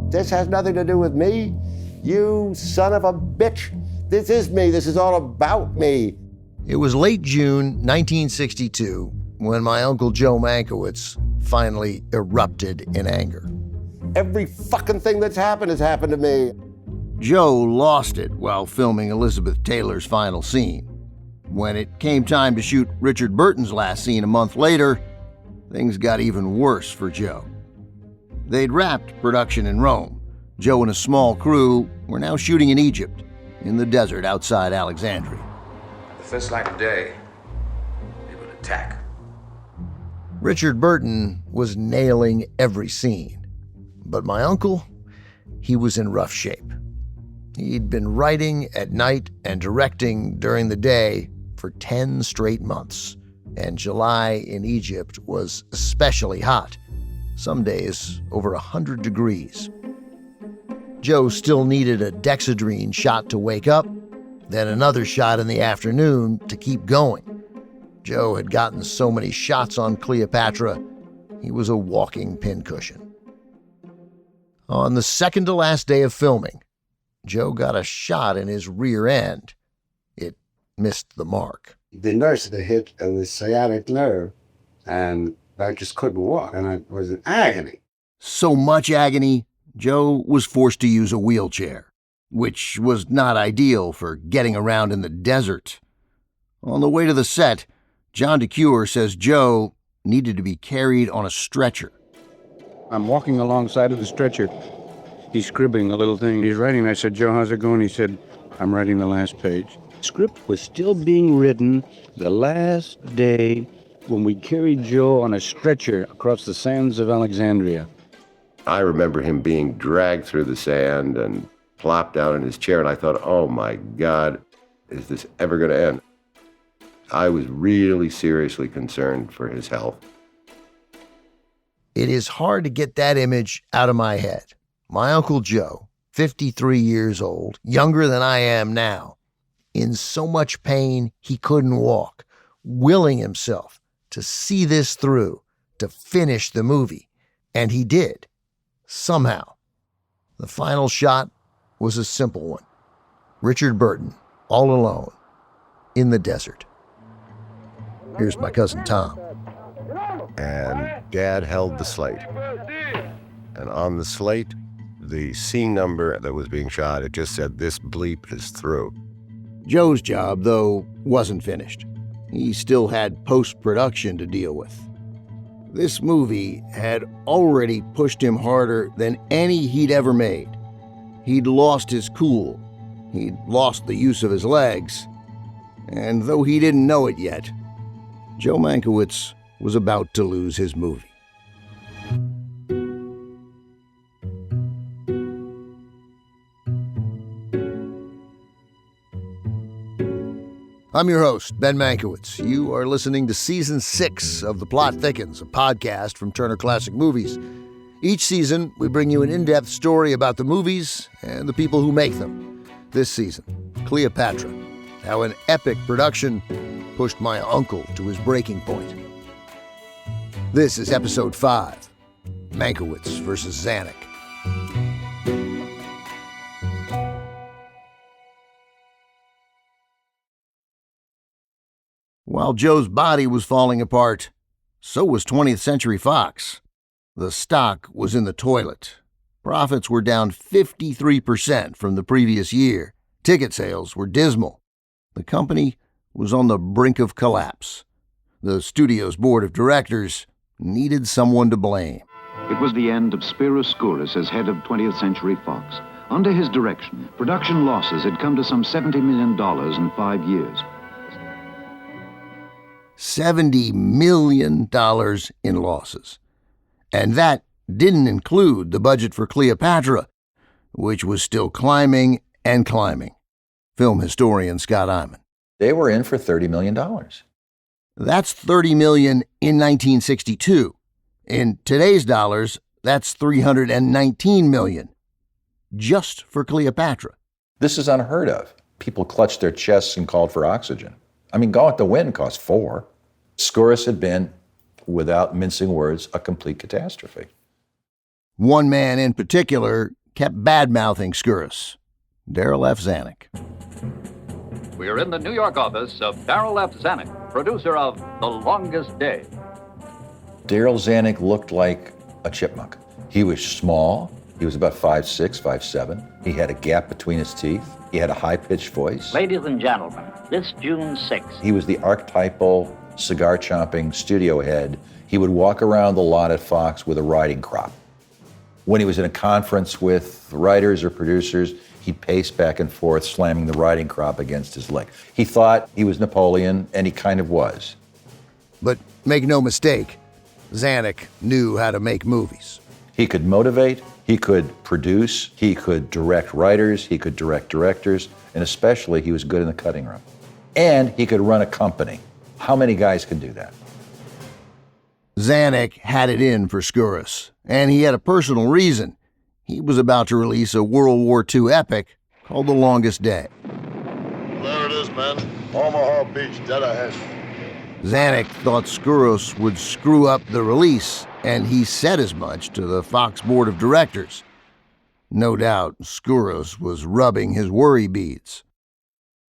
This has nothing to do with me. You son of a bitch. This is me. This is all about me. It was late June 1962 when my Uncle Joe Mankiewicz finally erupted in anger. Every fucking thing that's happened has happened to me. Joe lost it while filming Elizabeth Taylor's final scene. When it came time to shoot Richard Burton's last scene a month later, things got even worse for Joe. They'd wrapped production in Rome. Joe and a small crew were now shooting in Egypt, in the desert outside Alexandria. The first light of day, they would attack. Richard Burton was nailing every scene. But my uncle, he was in rough shape. He'd been writing at night and directing during the day for 10 straight months. And July in Egypt was especially hot. Some days over 100 degrees. Joe still needed a Dexedrine shot to wake up, then another shot in the afternoon to keep going. Joe had gotten so many shots on Cleopatra, he was a walking pincushion. On the second to last day of filming, Joe got a shot in his rear end. It missed the mark. The nurse had hit the sciatic nerve, and I just couldn't walk, and I was in agony. So much agony, Joe was forced to use a wheelchair, which was not ideal for getting around in the desert. On the way to the set, John DeCure says Joe needed to be carried on a stretcher. I'm walking alongside of the stretcher. He's scribbling a little thing. He's writing. I said, Joe, how's it going? He said, I'm writing the last page. Script was still being written the last day when we carried Joe on a stretcher across the sands of Alexandria. I remember him being dragged through the sand and plopped down in his chair, and I thought, oh my God, is this ever going to end? I was really seriously concerned for his health. It is hard to get that image out of my head. My Uncle Joe, 53 years old, younger than I am now, in so much pain he couldn't walk, willing himself to see this through, to finish the movie. And he did, somehow. The final shot was a simple one. Richard Burton, all alone, in the desert. Here's my cousin Tom. And Dad held the slate. And on the slate, the scene number that was being shot, it just said, this bleep is through. Joe's job, though, wasn't finished. He still had post-production to deal with. This movie had already pushed him harder than any he'd ever made. He'd lost his cool. He'd lost the use of his legs. And though he didn't know it yet, Joe Mankiewicz was about to lose his movie. I'm your host, Ben Mankiewicz. You are listening to Season 6 of The Plot Thickens, a podcast from Turner Classic Movies. Each season, we bring you an in-depth story about the movies and the people who make them. This season, Cleopatra, how an epic production pushed my uncle to his breaking point. This is Episode 5, Mankiewicz versus Zanuck. While Joe's body was falling apart, so was 20th Century Fox. The stock was in the toilet. Profits were down 53% from the previous year. Ticket sales were dismal. The company was on the brink of collapse. The studio's board of directors needed someone to blame. It was the end of Spiros Skouras as head of 20th Century Fox. Under his direction, production losses had come to some $70 million in 5 years. $70 million in losses. And that didn't include the budget for Cleopatra, which was still climbing and climbing. Film historian Scott Eyman. They were in for $30 million. That's $30 million in 1962. In today's dollars, that's $319 million. Just for Cleopatra. This is unheard of. People clutched their chests and called for oxygen. I mean, Gone with the Wind cost $4. Skouras had been, without mincing words, a complete catastrophe. One man in particular kept bad-mouthing Skouras, Darryl F. Zanuck. We are in the New York office of Darryl F. Zanuck, producer of The Longest Day. Darryl Zanuck looked like a chipmunk. He was small. He was about 5'6", 5'7". He had a gap between his teeth. He had a high-pitched voice. Ladies and gentlemen, this June 6th. He was the archetypal cigar-chomping studio head. He would walk around the lot at Fox with a riding crop. When he was in a conference with writers or producers, he'd pace back and forth, slamming the riding crop against his leg. He thought he was Napoleon, and he kind of was. But make no mistake, Zanuck knew how to make movies. He could motivate, he could produce, he could direct writers, he could direct directors, and especially he was good in the cutting room. And he could run a company. How many guys could do that? Zanuck had it in for Skouras, and he had a personal reason. He was about to release a World War II epic called The Longest Day. There it is, man. Omaha Beach, dead ahead. Zanuck thought Skouras would screw up the release, and he said as much to the Fox board of directors. No doubt, Skouras was rubbing his worry beads.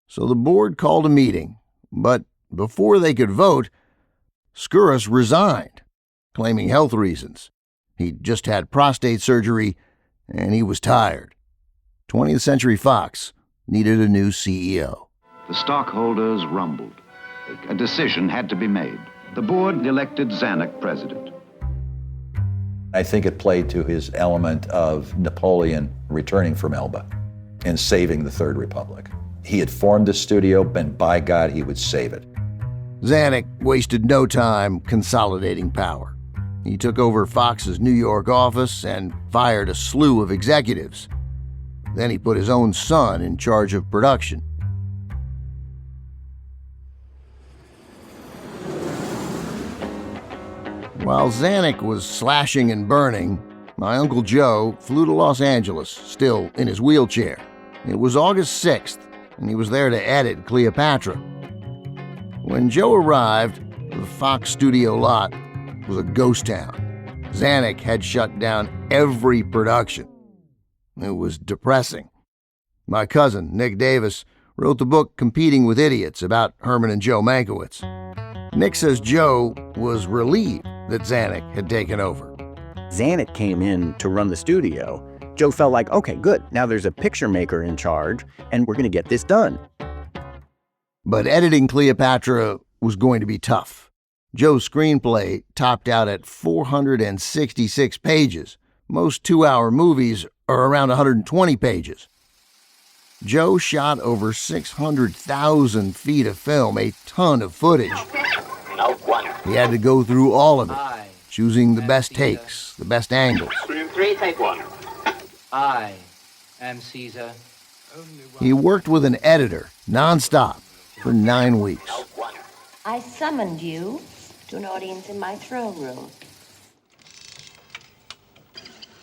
So the board called a meeting, but before they could vote, Skouras resigned, claiming health reasons. He'd just had prostate surgery, and he was tired. 20th Century Fox needed a new CEO. The stockholders rumbled. A decision had to be made. The board elected Zanuck president. I think it played to his element of Napoleon returning from Elba and saving the Third Republic. He had formed a studio, and by God, he would save it. Zanuck wasted no time consolidating power. He took over Fox's New York office and fired a slew of executives. Then he put his own son in charge of production. While Zanuck was slashing and burning, my Uncle Joe flew to Los Angeles, still in his wheelchair. It was August 6th, and he was there to edit Cleopatra. When Joe arrived, the Fox studio lot was a ghost town. Zanuck had shut down every production. It was depressing. My cousin, Nick Davis, wrote the book Competing with Idiots about Herman and Joe Mankiewicz. Nick says Joe was relieved that Zanuck had taken over. Zanuck came in to run the studio. Joe felt like, okay, good, now there's a picture maker in charge, and we're going to get this done. But editing Cleopatra was going to be tough. Joe's screenplay topped out at 466 pages. Most 2-hour movies are around 120 pages. Joe shot over 600,000 feet of film, a ton of footage. He had to go through all of it, choosing the best takes, the best angles. Screen 3, take 1. I am Caesar. He worked with an editor, nonstop, for 9 weeks. I summoned you to an audience in my throne room.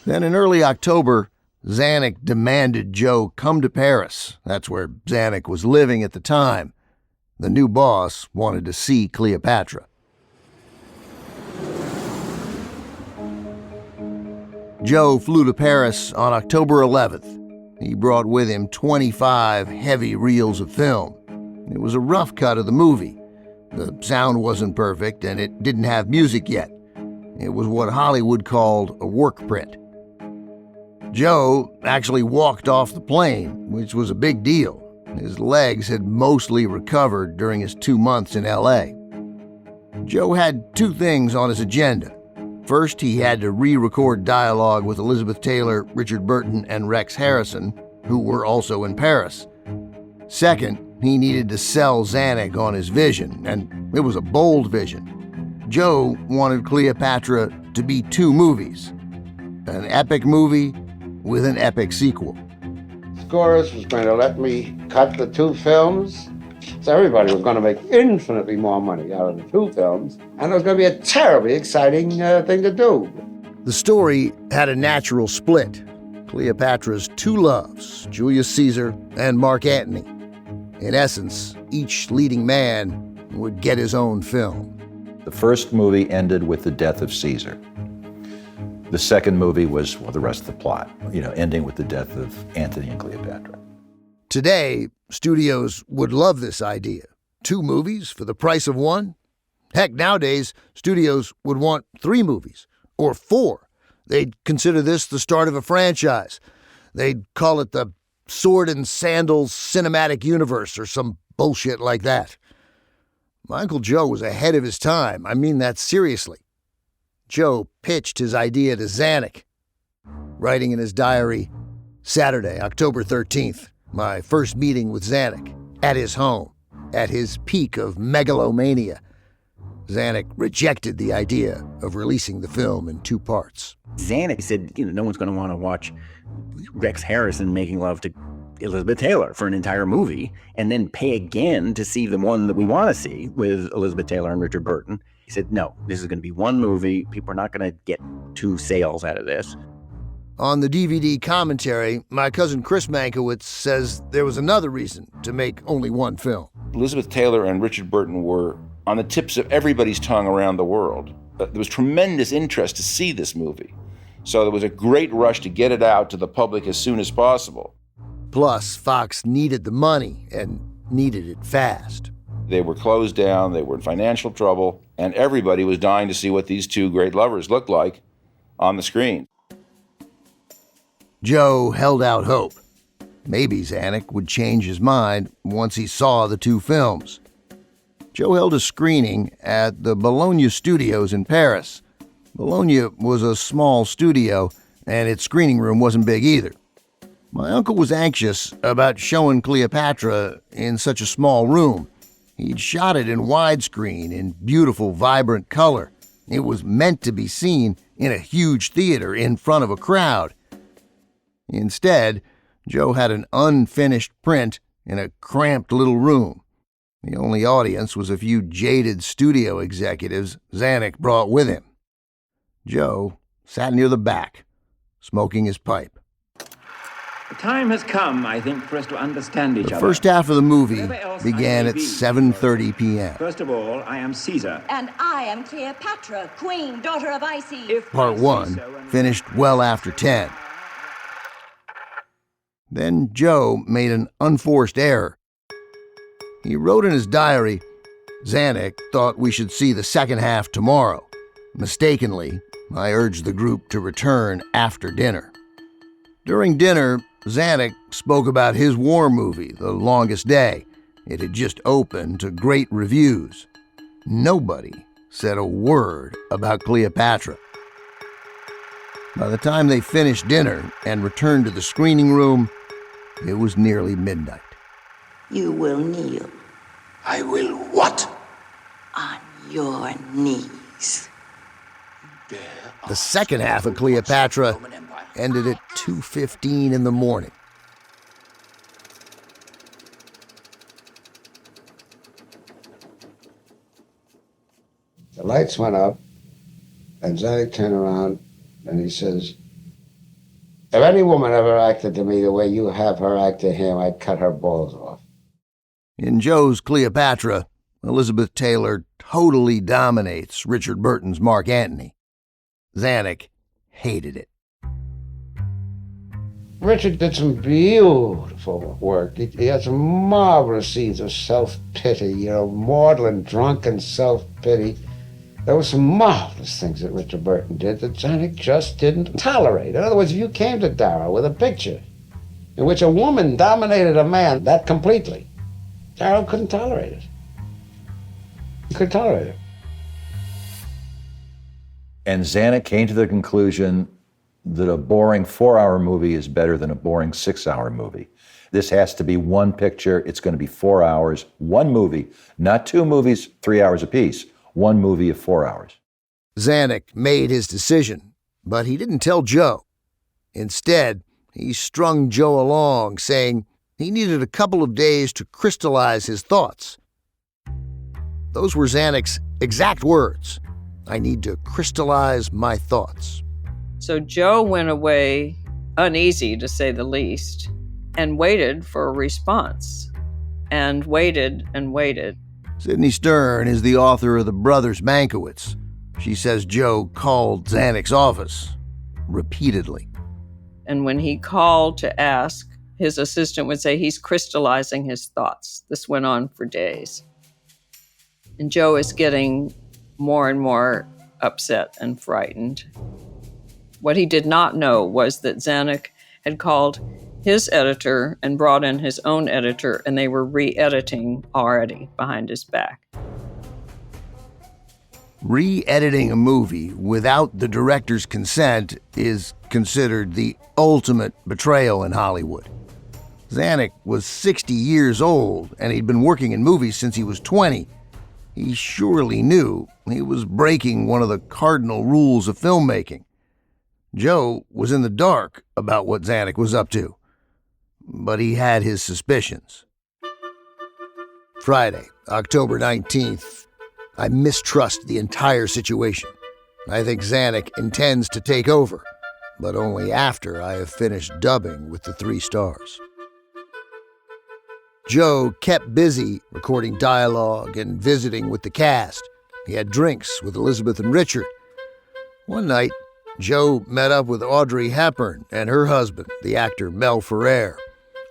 Then in early October, Zanuck demanded Joe come to Paris. That's where Zanuck was living at the time. The new boss wanted to see Cleopatra. Joe flew to Paris on October 11th. He brought with him 25 heavy reels of film. It was a rough cut of the movie. The sound wasn't perfect, and it didn't have music yet. It was what Hollywood called a work print. Joe actually walked off the plane, which was a big deal. His legs had mostly recovered during his 2 months in L.A. Joe had 2 things on his agenda. First, he had to re-record dialogue with Elizabeth Taylor, Richard Burton, and Rex Harrison, who were also in Paris. Second, he needed to sell Zanuck on his vision, and it was a bold vision. Joe wanted Cleopatra to be 2 movies, an epic movie with an epic sequel. Skouras was going to let me cut the 2 films, so everybody was going to make infinitely more money out of the 2 films, and it was going to be a terribly exciting thing to do. The story had a natural split. Cleopatra's 2 loves, Julius Caesar and Mark Antony. In essence, each leading man would get his own film. The first movie ended with the death of Caesar. The second movie was, well, the rest of the plot, ending with the death of Antony and Cleopatra. Today, studios would love this idea. 2 movies for the price of 1? Heck, nowadays, studios would want 3 movies, or 4. They'd consider this the start of a franchise. They'd call it the Sword and Sandals Cinematic Universe or some bullshit like that. My Uncle Joe was ahead of his time. I mean that seriously. Joe pitched his idea to Zanuck, writing in his diary, Saturday, October 13th, my first meeting with Zanuck, at his home, at his peak of megalomania. Zanuck rejected the idea of releasing the film in 2 parts. Zanuck said, no one's going to want to watch Rex Harrison making love to Elizabeth Taylor for an entire movie and then pay again to see the one that we want to see with Elizabeth Taylor and Richard Burton. He said, no, this is going to be 1 movie. People are not going to get 2 sales out of this. On the DVD commentary, my cousin Chris Mankiewicz says there was another reason to make only 1 film. Elizabeth Taylor and Richard Burton were on the tips of everybody's tongue around the world. There was tremendous interest to see this movie. So there was a great rush to get it out to the public as soon as possible. Plus, Fox needed the money and needed it fast. They were closed down, they were in financial trouble, and everybody was dying to see what these 2 great lovers looked like on the screen. Joe held out hope. Maybe Zanuck would change his mind once he saw the 2 films. Joe held a screening at the Bologna Studios in Paris. Bologna was a small studio, and its screening room wasn't big either. My uncle was anxious about showing Cleopatra in such a small room. He'd shot it in widescreen in beautiful, vibrant color. It was meant to be seen in a huge theater in front of a crowd. Instead, Joe had an unfinished print in a cramped little room. The only audience was a few jaded studio executives Zanuck brought with him. Joe sat near the back, smoking his pipe. The time has come, I think, for us to understand each other. The first half of the movie began at 7:30 p.m. First of all, I am Caesar. And I am Cleopatra, queen, daughter of Isis. Part 1 finished well after 10. Then Joe made an unforced error. He wrote in his diary, Zanuck thought we should see the second half tomorrow. Mistakenly, I urged the group to return after dinner. During dinner, Zanuck spoke about his war movie, The Longest Day. It had just opened to great reviews. Nobody said a word about Cleopatra. By the time they finished dinner and returned to the screening room, it was nearly midnight. You will kneel. I will what? On your knees. The second half of Cleopatra ended at 2:15 in the morning. The lights went up, and Zanuck turned around, and he says, if any woman ever acted to me the way you have her act to him, I'd cut her balls off. In Joe's Cleopatra, Elizabeth Taylor totally dominates Richard Burton's Mark Antony. Zanuck hated it. Richard did some beautiful work. He had some marvelous scenes of self-pity, maudlin, drunken self-pity. There were some marvelous things that Richard Burton did that Zanuck just didn't tolerate. In other words, if you came to Darrow with a picture in which a woman dominated a man that completely, Darrow couldn't tolerate it. He couldn't tolerate it. And Zanuck came to the conclusion that a boring 4-hour movie is better than a boring 6-hour movie. This has to be one picture. It's going to be 4 hours, one movie, not 2 movies, 3 hours apiece. One movie of 4 hours. Zanuck made his decision, but he didn't tell Joe. Instead, he strung Joe along, saying he needed a couple of days to crystallize his thoughts. Those were Zanuck's exact words. I need to crystallize my thoughts. So Joe went away uneasy, to say the least, and waited for a response, and waited and waited. Sidney Stern is the author of The Brothers Mankiewicz. She says Joe called Zanuck's office. repeatedly. And when he called to ask, his assistant would say he's crystallizing his thoughts. This went on for days. And Joe is getting more and more upset and frightened. What he did not know was that Zanuck had called his editor and brought in his own editor, and they were re-editing already behind his back. Re-editing a movie without the director's consent is considered the ultimate betrayal in Hollywood. Zanuck was 60 years old, and he'd been working in movies since he was 20. He surely knew he was breaking one of the cardinal rules of filmmaking. Joe was in the dark about what Zanuck was up to, but he had his suspicions. Friday, October 19th, I mistrust the entire situation. I think Zanuck intends to take over, but only after I have finished dubbing with the 3 stars. Joe kept busy recording dialogue and visiting with the cast. He had drinks with Elizabeth and Richard. One night, Joe met up with Audrey Hepburn and her husband, the actor Mel Ferrer.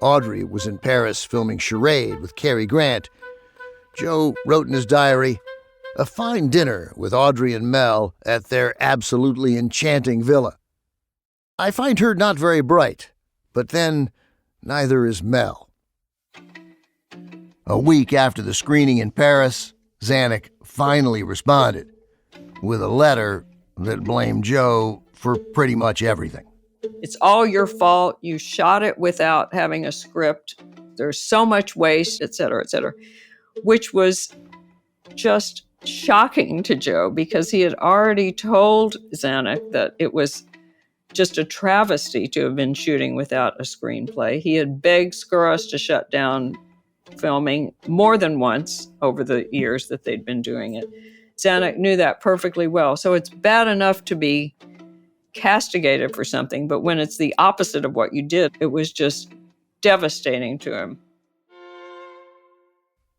Audrey was in Paris filming Charade with Cary Grant. Joe wrote in his diary, "A fine dinner with Audrey and Mel at their absolutely enchanting villa. I find her not very bright, but then neither is Mel." A week after the screening in Paris, Zanuck finally responded with a letter that blamed Joe for pretty much everything. It's all your fault. You shot it without having a script. There's so much waste, et cetera, which was just shocking to Joe because he had already told Zanuck that it was just a travesty to have been shooting without a screenplay. He had begged Skouras to shut down filming more than once over the years that they'd been doing it. Zanuck knew that perfectly well. So it's bad enough to be castigated for something, but when it's the opposite of what you did, it was just devastating to him.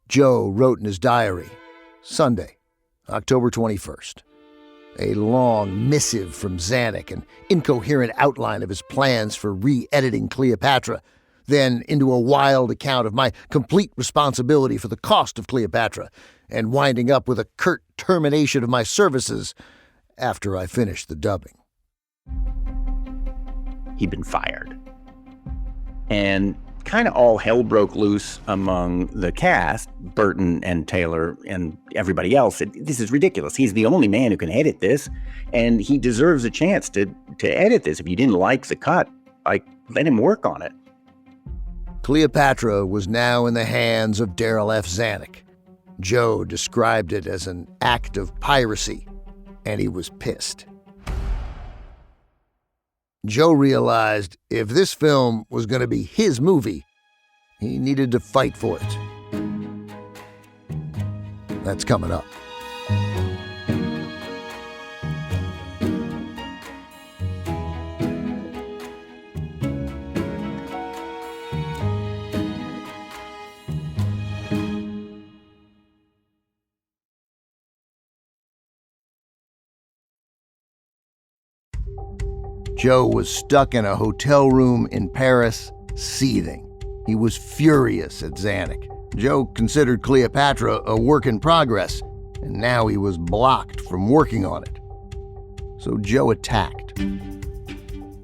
Joe wrote in his diary, Sunday, October 21st. A long missive from Zanuck, an incoherent outline of his plans for re-editing Cleopatra, then into a wild account of my complete responsibility for the cost of Cleopatra, and winding up with a curt termination of my services after I finished the dubbing. He'd been fired. And kind of all hell broke loose among the cast, Burton and Taylor and everybody else. This is ridiculous. He's the only man who can edit this, and he deserves a chance to edit this. If you didn't like the cut, let him work on it. Cleopatra was now in the hands of Darryl F. Zanuck. Joe described it as an act of piracy, and he was pissed. Joe realized if this film was going to be his movie, he needed to fight for it. That's coming up. Joe was stuck in a hotel room in Paris, seething. He was furious at Zanuck. Joe considered Cleopatra a work in progress, and now he was blocked from working on it. So Joe attacked.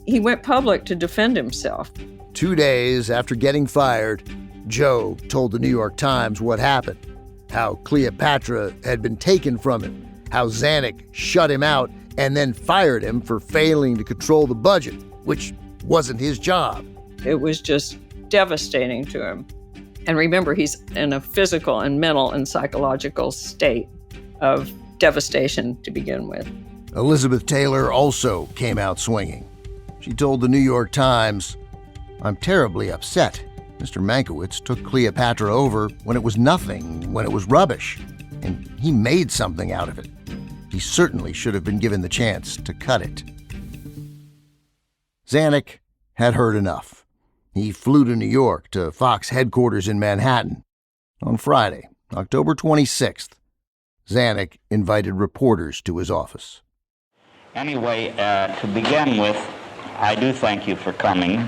He went public to defend himself. 2 days after getting fired, Joe told the New York Times what happened, how Cleopatra had been taken from him, how Zanuck shut him out and then fired him for failing to control the budget, which wasn't his job. It was just devastating to him. And remember, he's in a physical and mental and psychological state of devastation to begin with. Elizabeth Taylor also came out swinging. She told the New York Times, "I'm terribly upset. Mr. Mankiewicz took Cleopatra over when it was nothing, when it was rubbish, and he made something out of it. He certainly should have been given the chance to cut it." Zanuck had heard enough. He flew to New York to Fox headquarters in Manhattan. On Friday, October 26th, Zanuck invited reporters to his office. Anyway, to begin with, I do thank you for coming.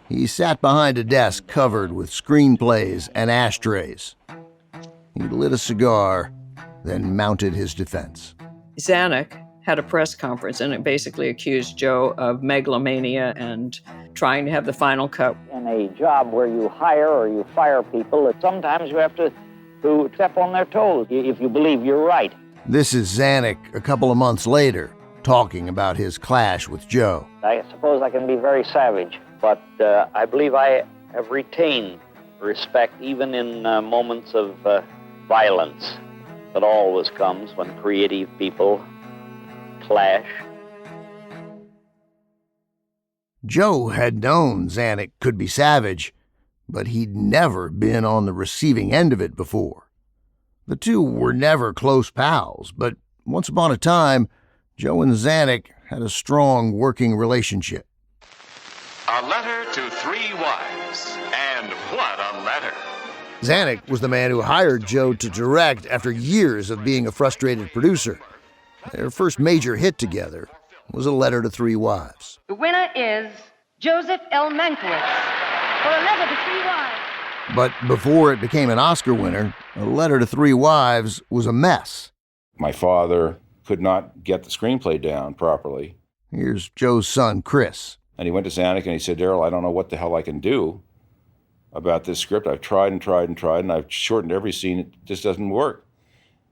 He sat behind a desk covered with screenplays and ashtrays. He lit a cigar, then mounted his defense. Zanuck had a press conference and it basically accused Joe of megalomania and trying to have the final cut. In a job where you hire or you fire people, sometimes you have to step on their toes if you believe you're right. This is Zanuck a couple of months later, talking about his clash with Joe. I suppose I can be very savage, but I believe I have retained respect even in moments of violence that always comes when creative people clash. Joe had known Zanuck could be savage, but he'd never been on the receiving end of it before. The two were never close pals, but once upon a time, Joe and Zanuck had a strong working relationship. A letter to three wives, and what a letter! Zanuck was the man who hired Joe to direct after years of being a frustrated producer. Their first major hit together was A Letter to Three Wives. The winner is Joseph L. Mankiewicz for A Letter to Three Wives. But before it became an Oscar winner, A Letter to Three Wives was a mess. My father could not get the screenplay down properly. Here's Joe's son, Chris. And he went to Zanuck and he said, Daryl, I don't know what the hell I can do about this script. I've tried and tried and tried, and I've shortened every scene. It just doesn't work.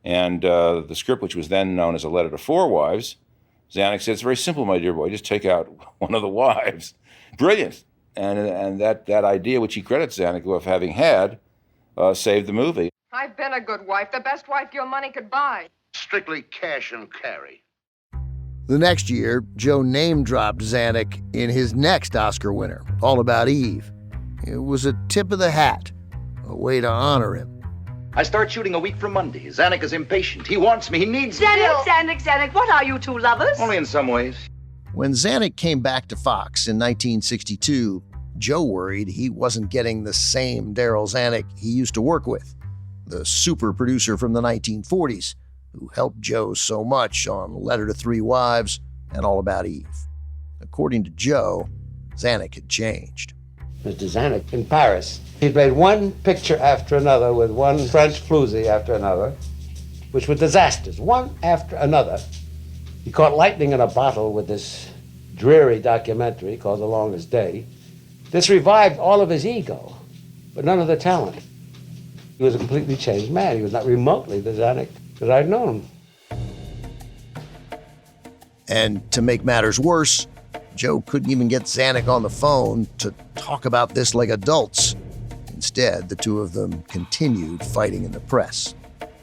And the script, which was then known as A Letter to Four Wives, Zanuck said, it's very simple, my dear boy. Just take out one of the wives. Brilliant. And that idea, which he credits Zanuck of having had, saved the movie. I've been a good wife, the best wife your money could buy. Strictly cash and carry. The next year, Joe name-dropped Zanuck in his next Oscar winner, All About Eve. It was a tip of the hat, a way to honor him. I start shooting a week from Monday. Zanuck is impatient. He wants me. He needs me. Zanuck, what are you two lovers? Only in some ways. When Zanuck came back to Fox in 1962, Joe worried he wasn't getting the same Darryl Zanuck he used to work with, the super producer from the 1940s who helped Joe so much on Letter to Three Wives and All About Eve. According to Joe, Zanuck had changed. Mr. Zanuck in Paris, he played one picture after another with one French floozy after another, which were disasters, one after another. He caught lightning in a bottle with this dreary documentary called The Longest Day. This revived all of his ego, but none of the talent. He was a completely changed man. He was not remotely the Zanuck that I'd known. And to make matters worse, Joe couldn't even get Zanuck on the phone to talk about this like adults. Instead, the two of them continued fighting in the press.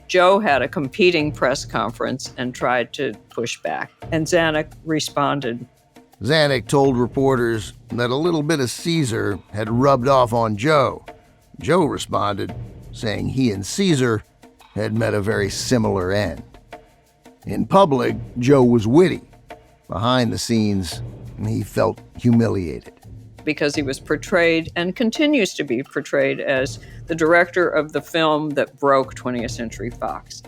Joe had a competing press conference and tried to push back, and Zanuck responded. Zanuck told reporters that a little bit of Caesar had rubbed off on Joe. Joe responded, saying he and Caesar had met a very similar end. In public, Joe was witty. Behind the scenes, he felt humiliated. Because he was portrayed and continues to be portrayed as the director of the film that broke 20th Century Fox.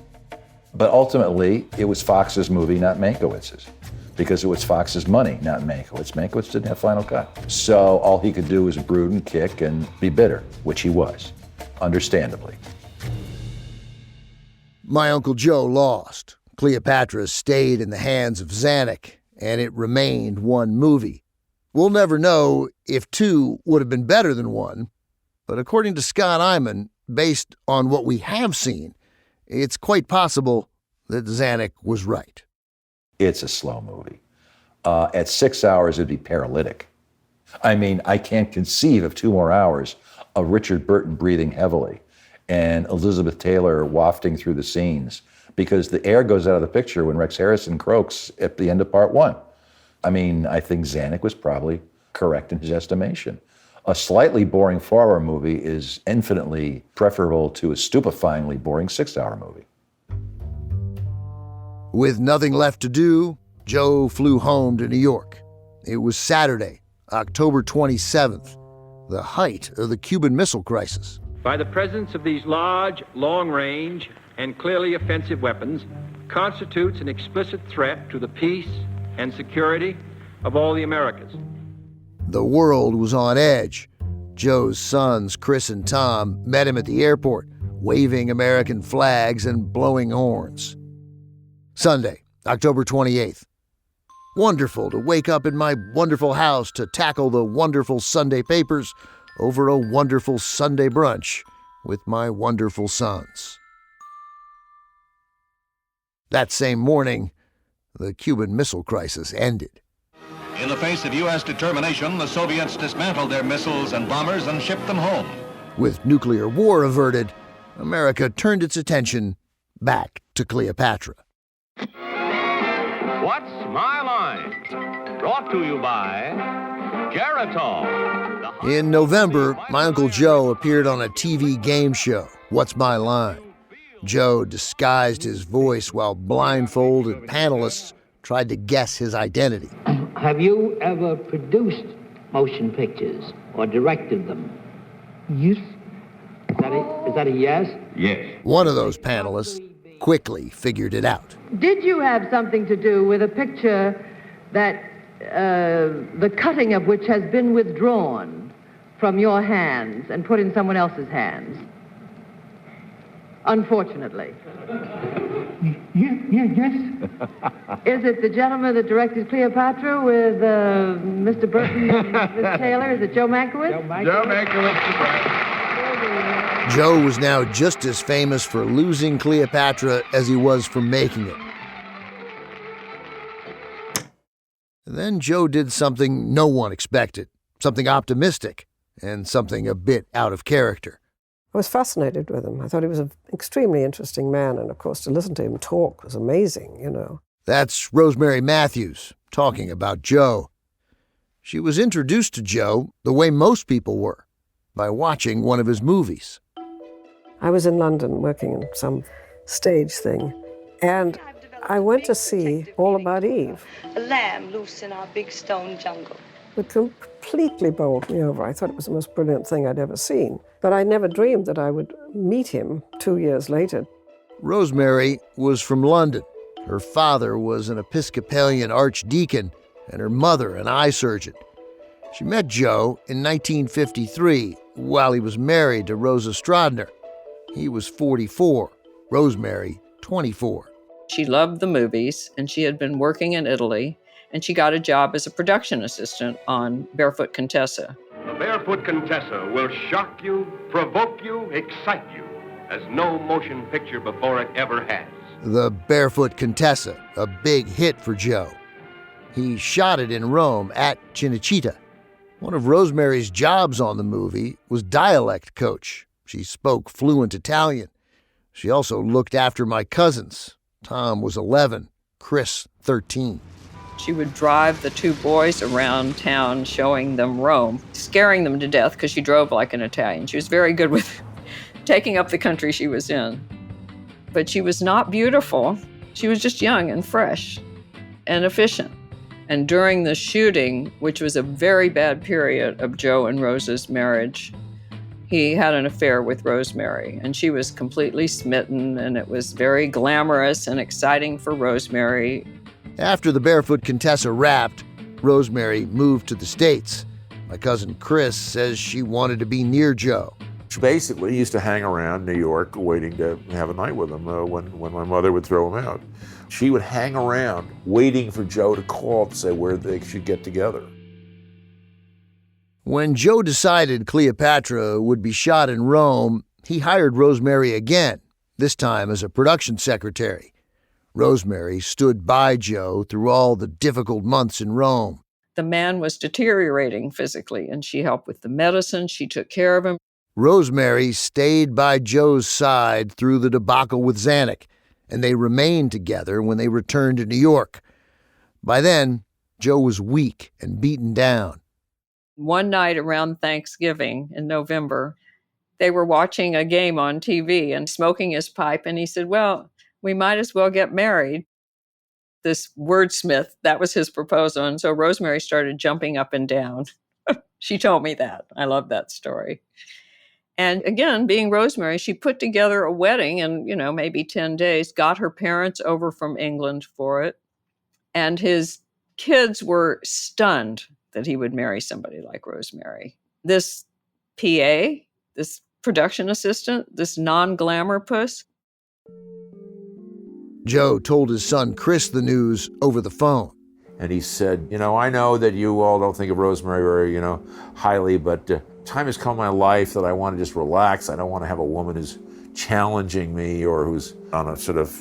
But ultimately, it was Fox's movie, not Mankiewicz's, because it was Fox's money, not Mankiewicz. Mankiewicz didn't have final cut. So all he could do was brood and kick and be bitter, which he was, understandably. My Uncle Joe lost. Cleopatra stayed in the hands of Zanuck, and it remained one movie. We'll never know if two would have been better than one, but according to Scott Eyman, based on what we have seen, it's quite possible that Zanuck was right. It's a slow movie. At 6 hours, it'd be paralytic. I mean, I can't conceive of 2 more hours of Richard Burton breathing heavily and Elizabeth Taylor wafting through the scenes, because the air goes out of the picture when Rex Harrison croaks at the end of part one. I mean, I think Zanuck was probably correct in his estimation. A slightly boring 4-hour movie is infinitely preferable to a stupefyingly boring 6-hour movie. With nothing left to do, Joe flew home to New York. It was Saturday, October 27th, the height of the Cuban Missile Crisis. By the presence of these large, long-range, and clearly offensive weapons constitutes an explicit threat to the peace, and security of all the Americas. The world was on edge. Joe's sons, Chris and Tom, met him at the airport, waving American flags and blowing horns. Sunday, October 28th. Wonderful to wake up in my wonderful house to tackle the wonderful Sunday papers over a wonderful Sunday brunch with my wonderful sons. That same morning, the Cuban Missile Crisis ended. In the face of U.S. determination, the Soviets dismantled their missiles and bombers and shipped them home. With nuclear war averted, America turned its attention back to Cleopatra. What's My Line? Brought to you by Geritol. In November, my Uncle Joe appeared on a TV game show, What's My Line? Joe disguised his voice while blindfolded panelists tried to guess his identity. Have you ever produced motion pictures or directed them? Yes. Is that a yes? Yes. One of those panelists quickly figured it out. Did you have something to do with a picture that the cutting of which has been withdrawn from your hands and put in someone else's hands? Unfortunately. Yes. Is it the gentleman that directed Cleopatra with Mr. Burton and Miss Taylor? Is it Joe Mankiewicz? Joe Mankiewicz. Joe was now just as famous for losing Cleopatra as he was for making it. And then Joe did something no one expected, something optimistic, and something a bit out of character. I was fascinated with him. I thought he was an extremely interesting man, and of course to listen to him talk was amazing, you know. That's Rosemary Matthews talking about Joe. She was introduced to Joe the way most people were, by watching one of his movies. I was in London working in some stage thing, and I went to see All About Eve. A lamb loose in our big stone jungle. It completely bowled me over. I thought it was the most brilliant thing I'd ever seen. But I never dreamed that I would meet him 2 years later. Rosemary was from London. Her father was an Episcopalian archdeacon, and her mother an eye surgeon. She met Joe in 1953 while he was married to Rosa Strodner. He was 44, Rosemary 24. She loved the movies, and she had been working in Italy, and she got a job as a production assistant on Barefoot Contessa. The Barefoot Contessa will shock you, provoke you, excite you, as no motion picture before it ever has. The Barefoot Contessa, a big hit for Joe. He shot it in Rome at Cinecittà. One of Rosemary's jobs on the movie was dialect coach. She spoke fluent Italian. She also looked after my cousins. Tom was 11, Chris 13. She would drive the two boys around town showing them Rome, scaring them to death because she drove like an Italian. She was very good with taking up the country she was in. But she was not beautiful. She was just young and fresh and efficient. And during the shooting, which was a very bad period of Joe and Rosa's marriage, he had an affair with Rosemary, and she was completely smitten, and it was very glamorous and exciting for Rosemary. After the Barefoot Contessa wrapped, Rosemary moved to the States. My cousin Chris says she wanted to be near Joe. She basically used to hang around New York waiting to have a night with him when my mother would throw him out. She would hang around waiting for Joe to call to say where they should get together. When Joe decided Cleopatra would be shot in Rome, he hired Rosemary again, this time as a production secretary. Rosemary stood by Joe through all the difficult months in Rome. The man was deteriorating physically, and she helped with the medicine. She took care of him. Rosemary stayed by Joe's side through the debacle with Zanuck, and they remained together when they returned to New York. By then, Joe was weak and beaten down. One night around Thanksgiving in November, they were watching a game on TV and smoking his pipe, and he said, well, we might as well get married. This wordsmith, that was his proposal, and so Rosemary started jumping up and down. She told me that. I love that story. And again, being Rosemary, she put together a wedding in, maybe 10 days, got her parents over from England for it. And his kids were stunned that he would marry somebody like Rosemary. This PA, this production assistant, this non-glamour puss. Joe told his son Chris the news over the phone. And he said, I know that you all don't think of Rosemary very, highly, but time has come in my life that I want to just relax. I don't want to have a woman who's challenging me or who's on a sort of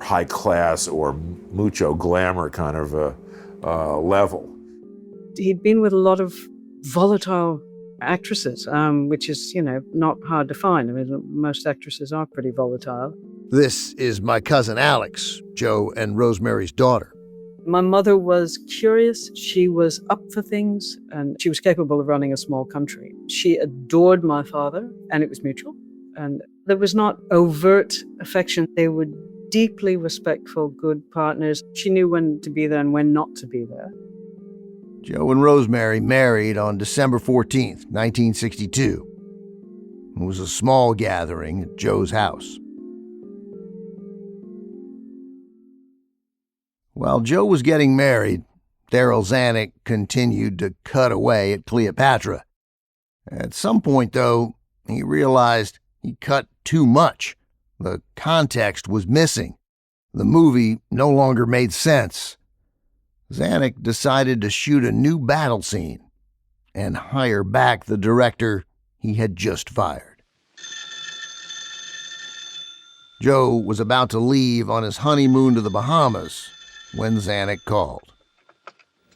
high class or mucho glamour kind of level. He'd been with a lot of volatile actresses, which is, not hard to find. I mean, most actresses are pretty volatile. This is my cousin Alex, Joe and Rosemary's daughter. My mother was curious. She was up for things, and she was capable of running a small country. She adored my father, and it was mutual. And there was not overt affection. They were deeply respectful, good partners. She knew when to be there and when not to be there. Joe and Rosemary married on December 14th, 1962. It was a small gathering at Joe's house. While Joe was getting married, Darryl Zanuck continued to cut away at Cleopatra. At some point, though, he realized he cut too much. The context was missing. The movie no longer made sense. Zanuck decided to shoot a new battle scene and hire back the director he had just fired. Joe was about to leave on his honeymoon to the Bahamas when Zanuck called.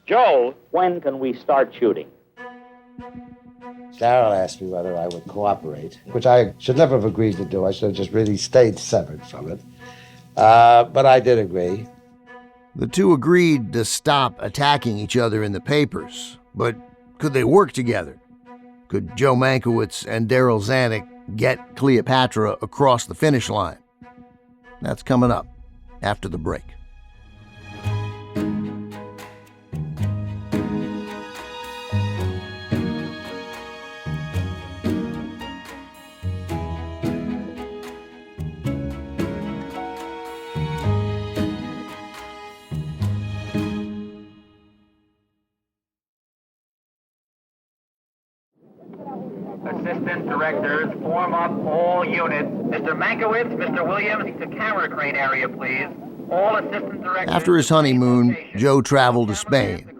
Joe, when can we start shooting? Darryl asked me whether I would cooperate, which I should never have agreed to do. I should have just really stayed severed from it. But I did agree. The two agreed to stop attacking each other in the papers, but could they work together? Could Joe Mankiewicz and Darryl Zanuck get Cleopatra across the finish line? That's coming up after the break. Assistant directors, form up all units. Mr. Mankiewicz, Mr. Williams, to camera crane area, please. All assistant directors. After his honeymoon, Joe traveled to Spain.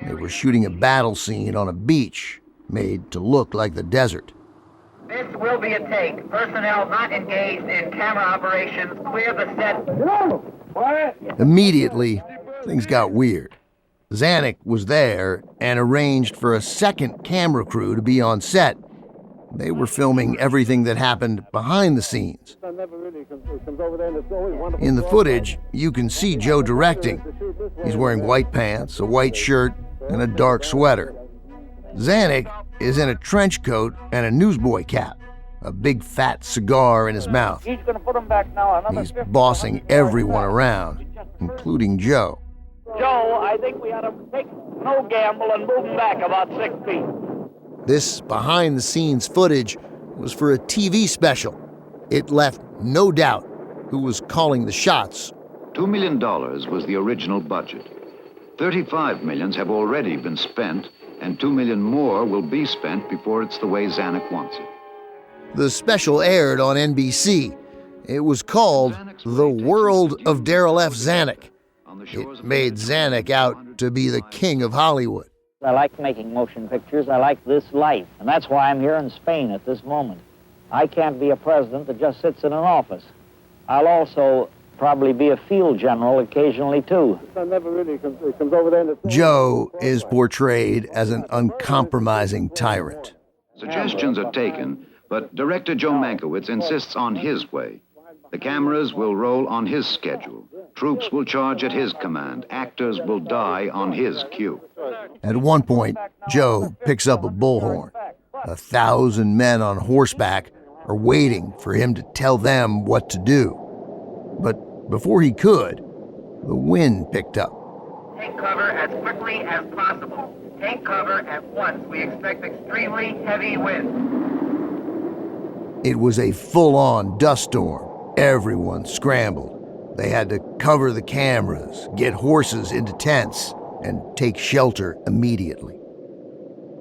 They were shooting a battle scene on a beach made to look like the desert. This will be a take. Personnel not engaged in camera operations, clear the set. Immediately, things got weird. Zanuck was there and arranged for a second camera crew to be on set. They were filming everything that happened behind the scenes. In the footage, you can see Joe directing. He's wearing white pants, a white shirt, and a dark sweater. Zanuck is in a trench coat and a newsboy cap, a big fat cigar in his mouth. He's going to put him back now. He's bossing everyone around, including Joe. Joe, I think we ought to take no gamble and move him back about 6 feet. This behind-the-scenes footage was for a TV special. It left no doubt who was calling the shots. $2 million was the original budget. 35 millions have already been spent, and 2 million more will be spent before it's the way Zanuck wants it. The special aired on NBC. It was called The World of Darryl F. Zanuck. It made Zanuck out to be the king of Hollywood. I like making motion pictures. I like this life. And that's why I'm here in Spain at this moment. I can't be a president that just sits in an office. I'll also probably be a field general occasionally, too. Joe is portrayed as an uncompromising tyrant. Suggestions are taken, but director Joe Mankiewicz insists on his way. The cameras will roll on his schedule. Troops will charge at his command. Actors will die on his cue. At one point, Joe picks up a bullhorn. 1,000 men on horseback are waiting for him to tell them what to do. But before he could, the wind picked up. Take cover as quickly as possible. Take cover at once. We expect extremely heavy winds. It was a full-on dust storm. Everyone scrambled. They had to cover the cameras, get horses into tents. and take shelter immediately.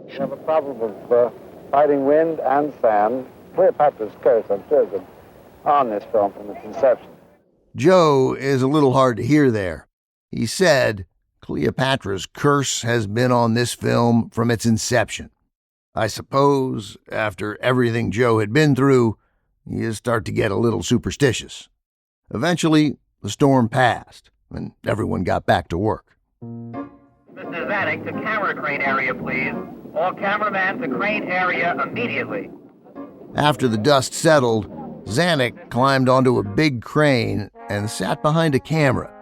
We have a problem of fighting wind and sand. Cleopatra's Curse, I'm sure, is on this film from its inception. Joe is a little hard to hear there. He said Cleopatra's Curse has been on this film from its inception. I suppose, after everything Joe had been through, you start to get a little superstitious. Eventually, the storm passed, and everyone got back to work. Mr. Zanuck, to camera crane area, please. All cameramen to crane area immediately. After the dust settled, Zanuck climbed onto a big crane and sat behind a camera.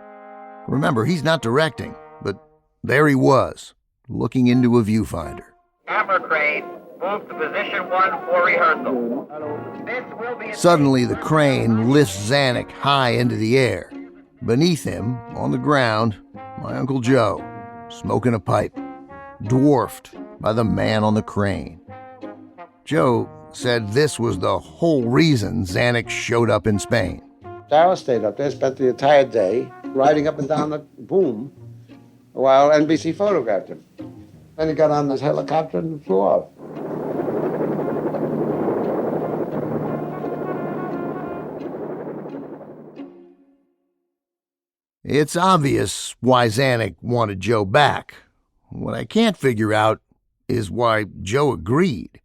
Remember, he's not directing, but there he was, looking into a viewfinder. Camera crane, move to position 1 for rehearsal. This will be Suddenly, the crane lifts Zanuck high into the air. Beneath him, on the ground, my Uncle Joe, smoking a pipe, dwarfed by the man on the crane. Joe said this was the whole reason Zanuck showed up in Spain. I stayed up there, spent the entire day riding up and down the boom while NBC photographed him. Then he got on this helicopter and flew off. It's obvious why Zanuck wanted Joe back. What I can't figure out is why Joe agreed.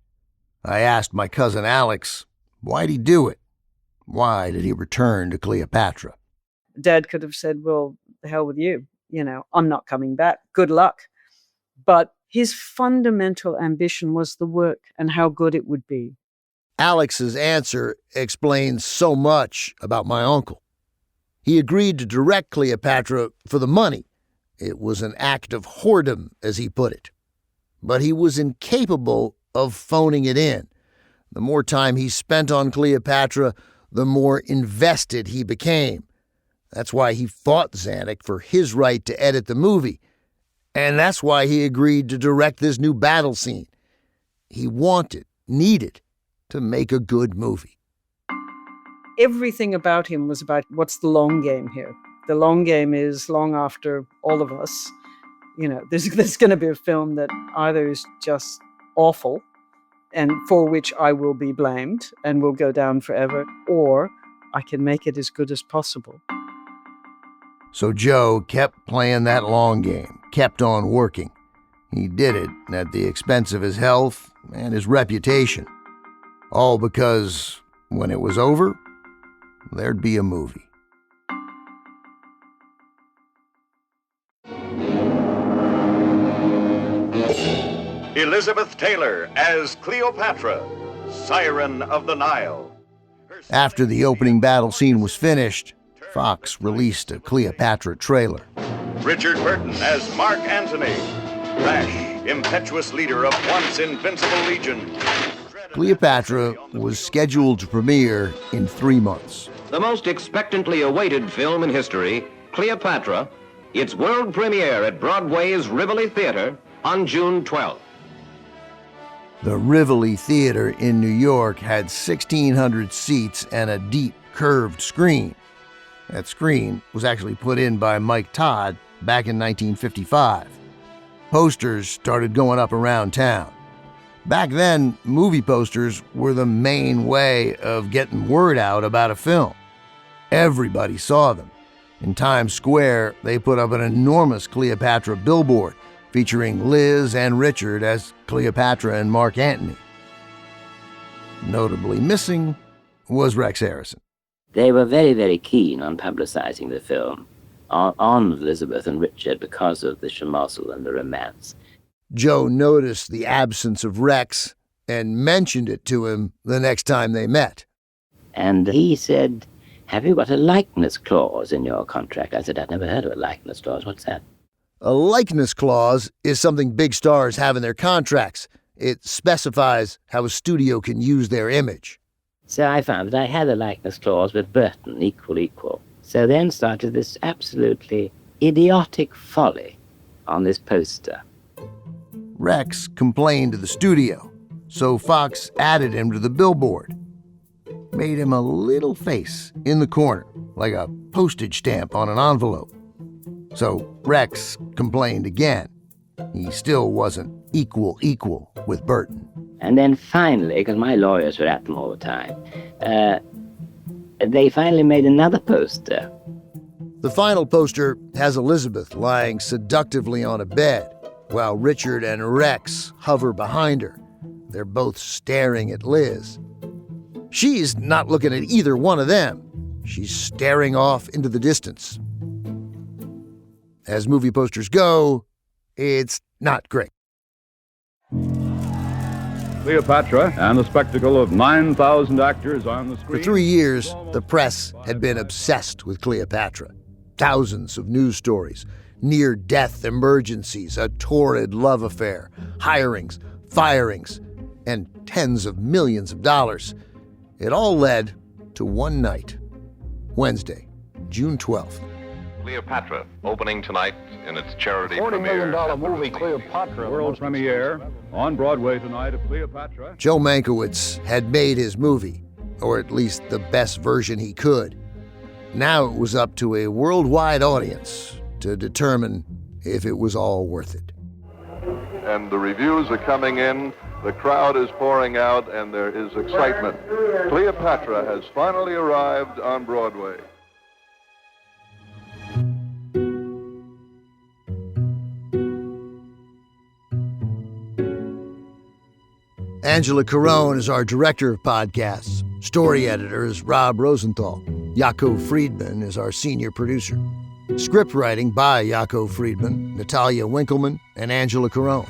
I asked my cousin Alex, why'd he do it? Why did he return to Cleopatra? Dad could have said, well, the hell with you. I'm not coming back. Good luck. But his fundamental ambition was the work and how good it would be. Alex's answer explains so much about my uncle. He agreed to direct Cleopatra for the money. It was an act of whoredom, as he put it. But he was incapable of phoning it in. The more time he spent on Cleopatra, the more invested he became. That's why he fought Zanuck for his right to edit the movie. And that's why he agreed to direct this new battle scene. He needed to make a good movie. Everything about him was about what's the long game here. The long game is long after all of us. There's going to be a film that either is just awful and for which I will be blamed and will go down forever, or I can make it as good as possible. So Joe kept playing that long game, kept on working. He did it at the expense of his health and his reputation. All because when it was over, there'd be a movie. Elizabeth Taylor as Cleopatra, Siren of the Nile. After the opening battle scene was finished, Fox released a Cleopatra trailer. Richard Burton as Mark Antony, rash, impetuous leader of once invincible legion. Cleopatra was scheduled to premiere in 3 months. The most expectantly awaited film in history, Cleopatra, its world premiere at Broadway's Rivoli Theater on June 12th. The Rivoli Theater in New York had 1,600 seats and a deep, curved screen. That screen was actually put in by Mike Todd back in 1955. Posters started going up around town. Back then, movie posters were the main way of getting word out about a film. Everybody saw them. In Times Square, they put up an enormous Cleopatra billboard featuring Liz and Richard as Cleopatra and Mark Antony. Notably missing was Rex Harrison. They were very, very keen on publicizing the film on Elizabeth and Richard because of the schmozzle and the romance. Joe noticed the absence of Rex and mentioned it to him the next time they met. And he said, "Have you got a likeness clause in your contract?" I said, "I've never heard of a likeness clause. What's that?" A likeness clause is something big stars have in their contracts. It specifies how a studio can use their image. So I found that I had a likeness clause with Burton, equal. So then started this absolutely idiotic folly on this poster. Rex complained to the studio, so Fox added him to the billboard. Made him a little face in the corner, like a postage stamp on an envelope. So Rex complained again. He still wasn't equal with Burton. And then finally, because my lawyers were at them all the time, they finally made another poster. The final poster has Elizabeth lying seductively on a bed, while Richard and Rex hover behind her. They're both staring at Liz. She's not looking at either one of them. She's staring off into the distance. As movie posters go, it's not great. Cleopatra and the spectacle of 9,000 actors on the screen. For 3 years, the press had been obsessed with Cleopatra. Thousands of news stories, near-death emergencies, a torrid love affair, hirings, firings, and tens of millions of dollars. It all led to one night, Wednesday, June 12th. Cleopatra, opening tonight in its charity $40 premiere. million movie Cleopatra. World premiere on Broadway tonight of Cleopatra. Joe Mankiewicz had made his movie, or at least the best version he could. Now it was up to a worldwide audience to determine if it was all worth it. And the reviews are coming in, the crowd is pouring out, and there is excitement. Cleopatra has finally arrived on Broadway. Angela Carone is our director of podcasts. Story editor is Rob Rosenthal. Yaakov Friedman is our senior producer. Script writing by Yaakov Friedman, Natalia Winkleman, and Angela Carone.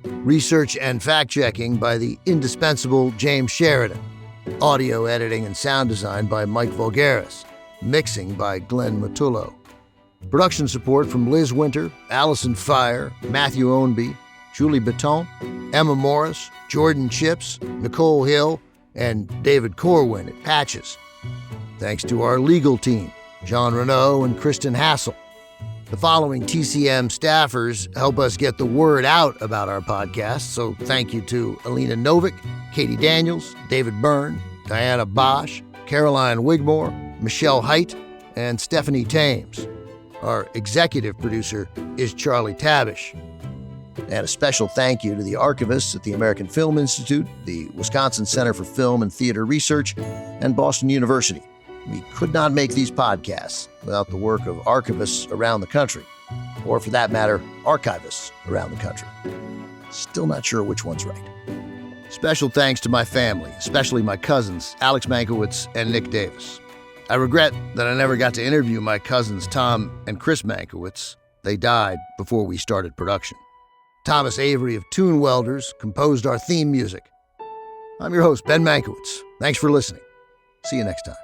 Research and fact-checking by the indispensable James Sheridan. Audio editing and sound design by Mike Voulgaris. Mixing by Glenn Matullo. Production support from Liz Winter, Allison Fire, Matthew Ownby, Julie Baton, Emma Morris, Jordan Chips, Nicole Hill, and David Corwin at Patches. Thanks to our legal team, Jean Renaud and Kristen Hassel. The following TCM staffers help us get the word out about our podcast, so thank you to Alina Novick, Katie Daniels, David Byrne, Diana Bosch, Caroline Wigmore, Michelle Height, and Stephanie Thames. Our executive producer is Charlie Tabish. And a special thank you to the archivists at the American Film Institute, the Wisconsin Center for Film and Theater Research, and Boston University. We could not make these podcasts without the work of archivists around the country, or for that matter, archivists around the country. Still not sure which one's right. Special thanks to my family, especially my cousins, Alex Mankiewicz and Nick Davis. I regret that I never got to interview my cousins Tom and Chris Mankiewicz. They died before we started production. Thomas Avery of Tune Welders composed our theme music. I'm your host, Ben Mankiewicz. Thanks for listening. See you next time.